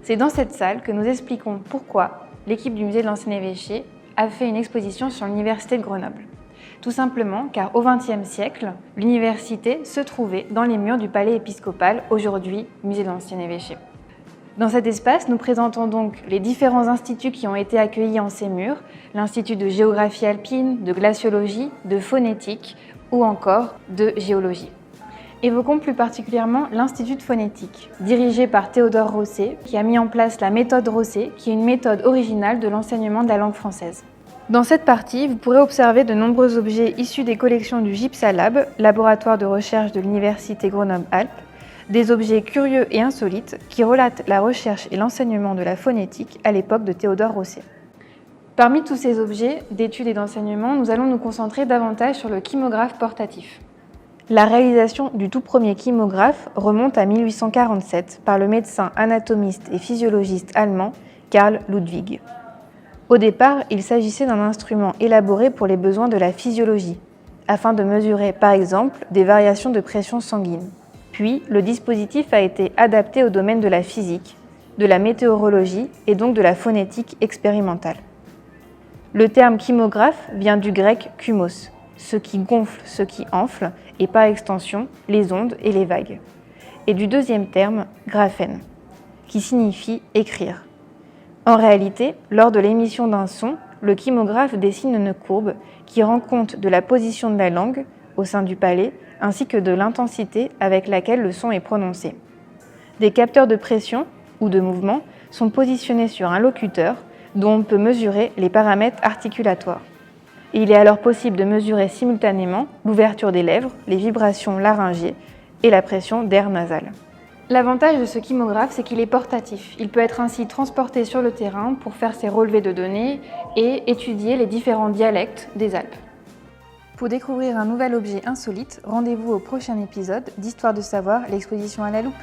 C'est dans cette salle que nous expliquons pourquoi l'équipe du musée de l'Ancien Évêché a fait une exposition sur l'université de Grenoble. Tout simplement car au XXe siècle, l'université se trouvait dans les murs du palais épiscopal, aujourd'hui musée de l'Ancien Évêché. Dans cet espace, nous présentons donc les différents instituts qui ont été accueillis en ces murs, l'Institut de géographie alpine, de glaciologie, de phonétique ou encore de géologie. Évoquons plus particulièrement l'Institut de phonétique, dirigé par Théodore Rosset, qui a mis en place la méthode Rosset, qui est une méthode originale de l'enseignement de la langue française. Dans cette partie, vous pourrez observer de nombreux objets issus des collections du GIPSA-Lab, laboratoire de recherche de l'Université Grenoble-Alpes, des objets curieux et insolites qui relatent la recherche et l'enseignement de la phonétique à l'époque de Théodore Rosset. Parmi tous ces objets d'études et d'enseignement, nous allons nous concentrer davantage sur le kymographe portatif. La réalisation du tout premier kymographe remonte à 1847 par le médecin anatomiste et physiologiste allemand Karl Ludwig. Au départ, il s'agissait d'un instrument élaboré pour les besoins de la physiologie, afin de mesurer par exemple des variations de pression sanguine. Puis, le dispositif a été adapté au domaine de la physique, de la météorologie et donc de la phonétique expérimentale. Le terme kymographe vient du grec kymos, ce qui gonfle, ce qui enfle, et par extension, les ondes et les vagues. Et du deuxième terme, graphène, qui signifie écrire. En réalité, lors de l'émission d'un son, le kymographe dessine une courbe qui rend compte de la position de la langue au sein du palais, ainsi que de l'intensité avec laquelle le son est prononcé. Des capteurs de pression ou de mouvement sont positionnés sur un locuteur dont on peut mesurer les paramètres articulatoires. Il est alors possible de mesurer simultanément l'ouverture des lèvres, les vibrations laryngées et la pression d'air nasal. L'avantage de ce kymographe, c'est qu'il est portatif. Il peut être ainsi transporté sur le terrain pour faire ses relevés de données et étudier les différents dialectes des Alpes. Pour découvrir un nouvel objet insolite, rendez-vous au prochain épisode d'Histoire de savoir, l'exposition à la loupe.